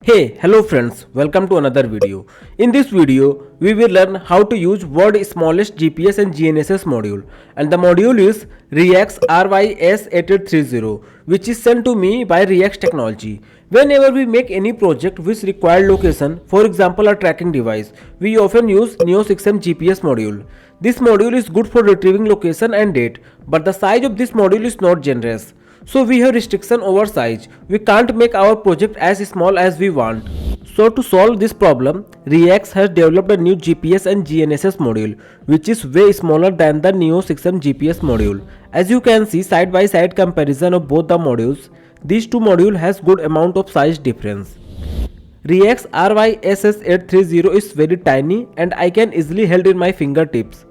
Hey, hello friends, welcome to another video. In this video, we will learn how to use world's smallest GPS and GNSS module, and the module is REAX RYS8830, which is sent to me by REAX Technology. Whenever we make any project which require location, for example a tracking device, we often use Neo6M GPS module. This module is good for retrieving location and date, but the size of this module is not generous. So we have restriction over size. We can't make our project as small as we want. So to solve this problem, REAX has developed a new GPS and GNSS module, which is way smaller than the Neo6M GPS module. As you can see side by side comparison of both the modules, these two modules has good amount of size difference. REAX RYSS830 is very tiny and I can easily hold in my fingertips.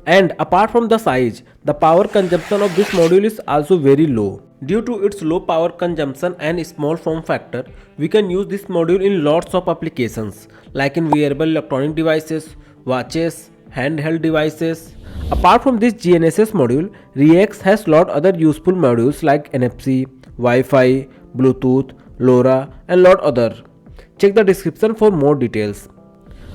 And apart from the size, the power consumption of this module is also very low. Due to its low power consumption and small form factor, we can use this module in lots of applications like in wearable electronic devices, watches, handheld devices. Apart from this GNSS module, REAX has lot other useful modules like NFC, Wi-Fi, Bluetooth, LoRa and lot other. Check the description for more details.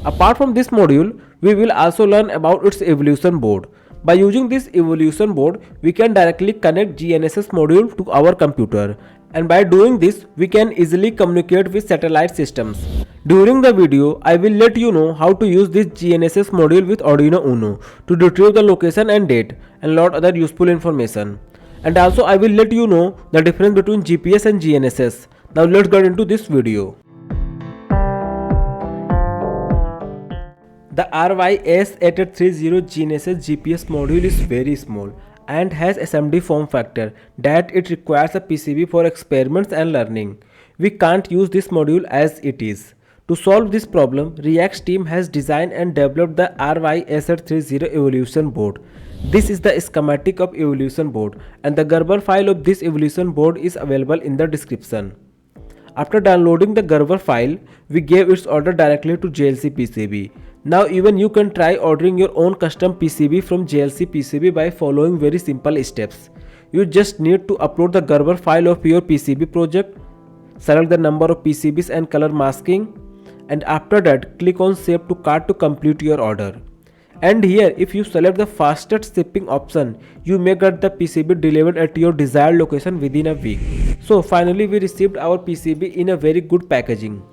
Apart from this module, we will also learn about its evolution board. By using this evolution board, we can directly connect GNSS module to our computer, and by doing this, we can easily communicate with satellite systems. During the video, I will let you know how to use this GNSS module with Arduino Uno to retrieve the location and date and lot other useful information. And also I will let you know the difference between GPS and GNSS. Now let's get into this video. The RYS8830 GNSS GPS module is very small and has SMD form factor that it requires a PCB for experiments and learning. We can't use this module as it is. To solve this problem, REAX team has designed and developed the RYS830 evolution board. This is the schematic of evolution board and the Gerber file of this evolution board is available in the description. After downloading the Gerber file, we gave its order directly to JLC PCB. Now even you can try ordering your own custom PCB from JLC PCB by following very simple steps. You just need to upload the Gerber file of your PCB project, select the number of PCBs and color masking, and after that click on Save to Cart to complete your order. And here if you select the fastest shipping option, you may get the PCB delivered at your desired location within a week. So finally we received our PCB in a very good packaging.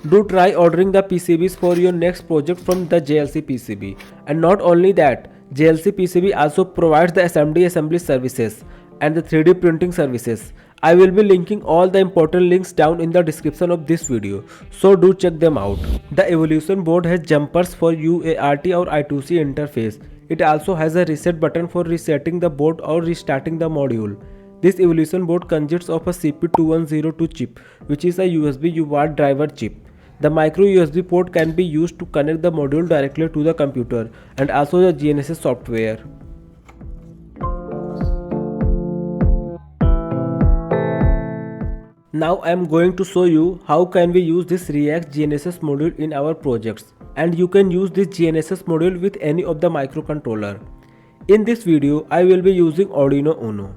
Do try ordering the PCBs for your next project from the JLC PCB. And not only that, JLC PCB also provides the SMD assembly services and the 3D printing services. I will be linking all the important links down in the description of this video, so do check them out. The evolution board has jumpers for UART or I2C interface. It also has a reset button for resetting the board or restarting the module. This evolution board consists of a CP2102 chip, which is a USB UART driver chip. The micro USB port can be used to connect the module directly to the computer and also the GNSS software. Now I am going to show you how can we use this REAX GNSS module in our projects, and you can use this GNSS module with any of the microcontroller. In this video I will be using Arduino Uno.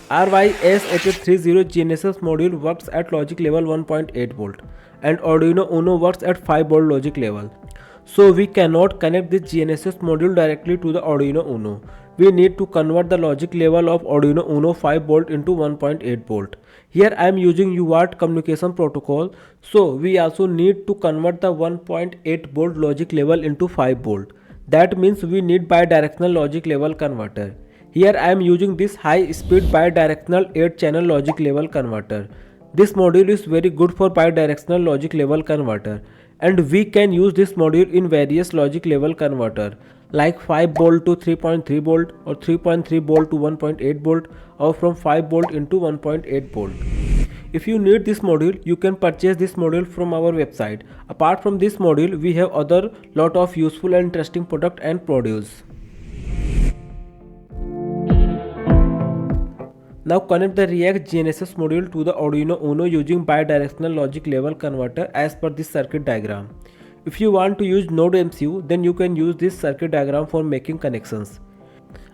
RYS8830 GNSS module works at logic level 1.8 volt and Arduino Uno works at 5 volt logic level. So we cannot connect this GNSS module directly to the Arduino Uno. We need to convert the logic level of Arduino Uno 5 volt into 1.8 volt. Here I am using UART communication protocol, so we also need to convert the 1.8 volt logic level into 5 volt. That means we need bidirectional logic level converter. Here I am using this high speed bidirectional 8 channel logic level converter. This module is very good for bidirectional logic level converter, and we can use this module in various logic level converter like 5 volt to 3.3 volt or 3.3 volt to 1.8 volt or from 5 volt into 1.8 volt. If you need this module, you can purchase this module from our website. Apart from this module, we have other lot of useful and interesting product and produce. Now connect the REAX GNSS module to the Arduino Uno using bidirectional logic level converter as per this circuit diagram. If you want to use Node MCU, then you can use this circuit diagram for making connections.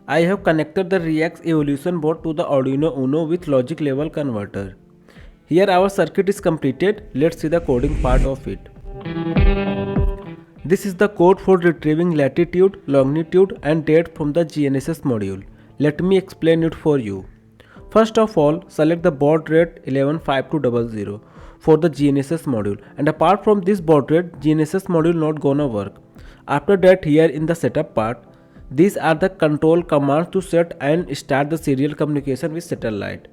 I have connected the REAX evolution board to the Arduino Uno with logic level converter. Here our circuit is completed. Let's see the coding part of it. This is the code for retrieving latitude, longitude and date from the GNSS module. Let me explain it for you. First of all, select the baud rate 115200 for the GNSS module, and apart from this baud rate, GNSS module not gonna work. After that, here in the setup part, these are the control commands to set and start the serial communication with satellite.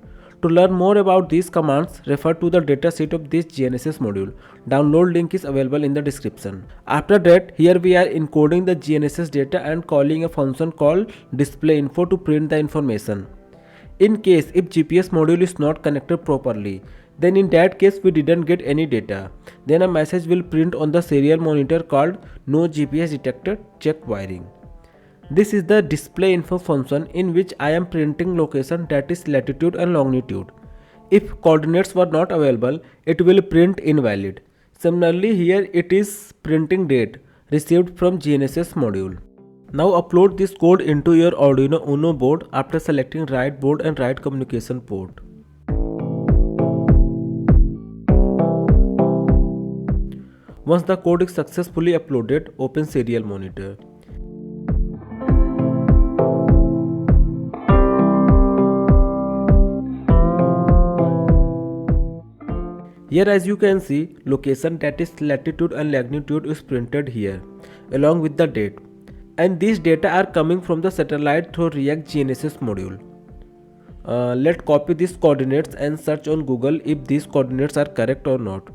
To learn more about these commands, refer to the datasheet of this GNSS module. Download link is available in the description. After that, here we are encoding the GNSS data and calling a function called displayInfo to print the information. In case if GPS module is not connected properly, then in that case we didn't get any data. Then a message will print on the serial monitor called no GPS detected, check wiring. This is the displayInfo function in which I am printing location, that is latitude and longitude. If coordinates were not available, it will print invalid. Similarly, here it is printing date received from GNSS module. Now upload this code into your Arduino Uno board after selecting right board and right communication port. Once the code is successfully uploaded, open serial monitor. Here as you can see, location, that is latitude and longitude, is printed here along with the date. And these data are coming from the satellite through React GNSS module. Let's copy these coordinates and search on Google if these coordinates are correct or not.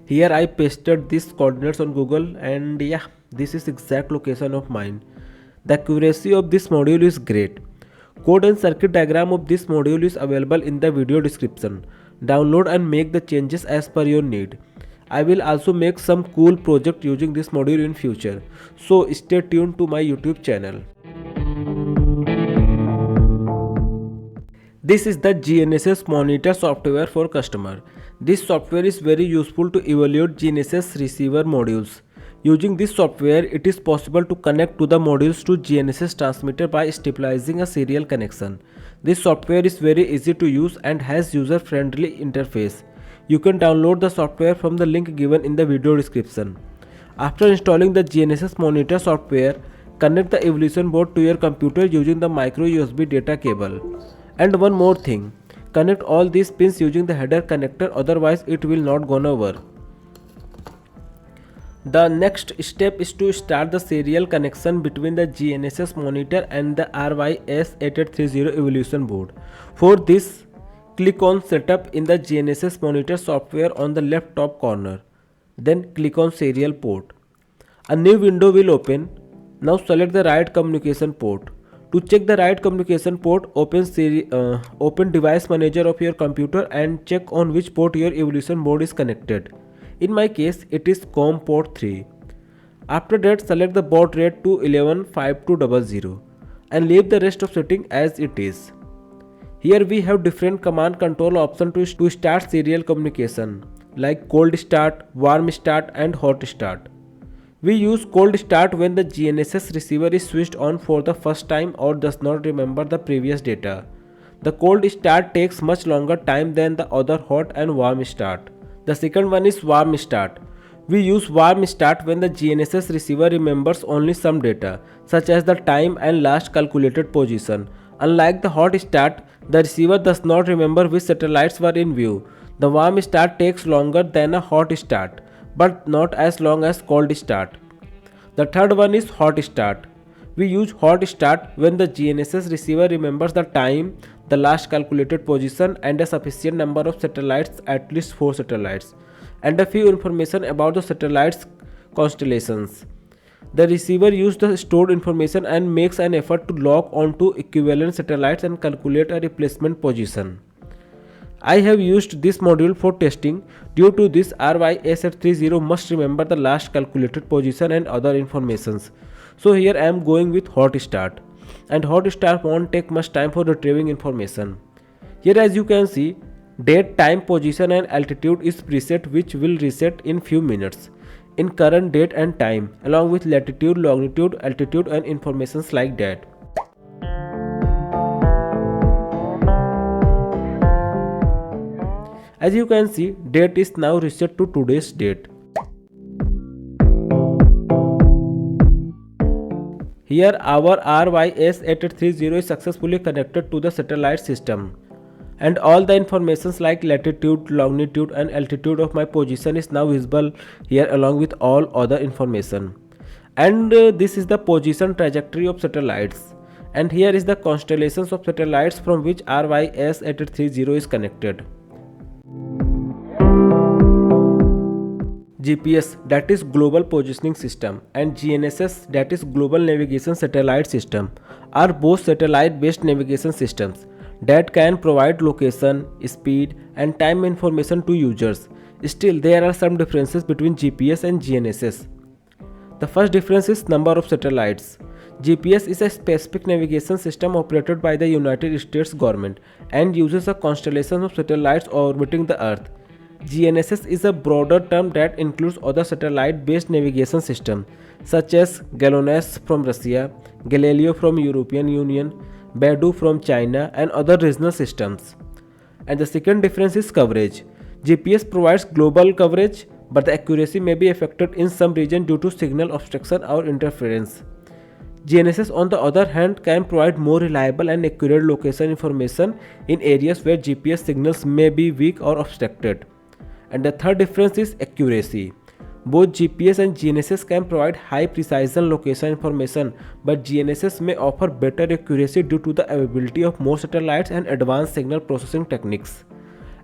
Here I pasted these coordinates on Google, and yeah, this is exact location of mine. The accuracy of this module is great. Code and circuit diagram of this module is available in the video description. Download and make the changes as per your need. I will also make some cool project using this module in future, so stay tuned to my YouTube channel. This is the GNSS monitor software for customer. This software is very useful to evaluate GNSS receiver modules. Using this software, it is possible to connect to the modules to GNSS transmitter by stabilizing a serial connection. This software is very easy to use and has user-friendly interface. You can download the software from the link given in the video description. After installing the GNSS monitor software, connect the evolution board to your computer using the micro USB data cable. And one more thing, connect all these pins using the header connector, otherwise it will not gonna work. The next step is to start the serial connection between the GNSS monitor and the RYS8830 evolution board. For this, click on Setup in the GNSS monitor software on the left top corner. Then click on Serial port. A new window will open. Now select the right communication port. To check the right communication port, open Device Manager of your computer and check on which port your evolution board is connected. In my case, it is COM port 3. After that, select the baud rate to 115200 and leave the rest of setting as it is. Here we have different command control options to start serial communication, like cold start, warm start and hot start. We use cold start when the GNSS receiver is switched on for the first time or does not remember the previous data. The cold start takes much longer time than the other hot and warm start. The second one is warm start. We use warm start when the GNSS receiver remembers only some data, such as the time and last calculated position. Unlike the hot start, the receiver does not remember which satellites were in view. The warm start takes longer than a hot start, but not as long as cold start. The third one is hot start. We use hot start when the GNSS receiver remembers the time, the last calculated position and a sufficient number of satellites, at least 4 satellites, and a few information about the satellites constellations. The receiver uses the stored information and makes an effort to log onto equivalent satellites and calculate a replacement position. I have used this module for testing. Due to this, RYS30 must remember the last calculated position and other informations. So here I am going with hot start, and hot start won't take much time for retrieving information. Here as you can see, date, time, position and altitude is preset, which will reset in few minutes in current date and time, along with latitude, longitude, altitude and informations like that. As you can see, date is now reset to today's date. Here our RYS8830 is successfully connected to the satellite system, and all the informations like latitude, longitude and altitude of my position is now visible here along with all other information. And this is the position trajectory of satellites, and here is the constellations of satellites from which RYS8830 is connected. GPS, that is Global Positioning System, and GNSS, that is Global Navigation Satellite System, are both satellite based navigation systems that can provide location, speed and time information to users. Still, there are some differences between GPS and GNSS. The first difference is number of satellites. GPS is a specific navigation system operated by the United States government and uses a constellation of satellites orbiting the Earth. GNSS is a broader term that includes other satellite-based navigation systems such as GLONASS from Russia, Galileo from European Union, Beidou from China and other regional systems. And the second difference is coverage. GPS provides global coverage, but the accuracy may be affected in some region due to signal obstruction or interference. GNSS on the other hand can provide more reliable and accurate location information in areas where GPS signals may be weak or obstructed. And the third difference is accuracy. Both GPS and GNSS can provide high precision location information, but GNSS may offer better accuracy due to the availability of more satellites and advanced signal processing techniques.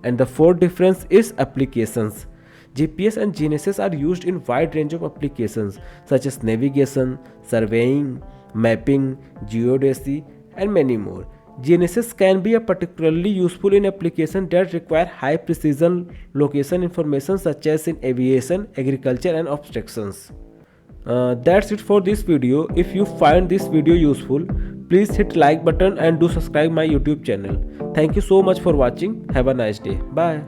And the fourth difference is applications. GPS and GNSS are used in wide range of applications such as navigation, surveying, mapping, geodesy and many more. GNSS can be particularly useful in applications that require high precision location information such as in aviation, agriculture and obstructions. That's it for this video. If you find this video useful, please hit like button and do subscribe my YouTube channel. Thank you so much for watching. Have a nice day. Bye.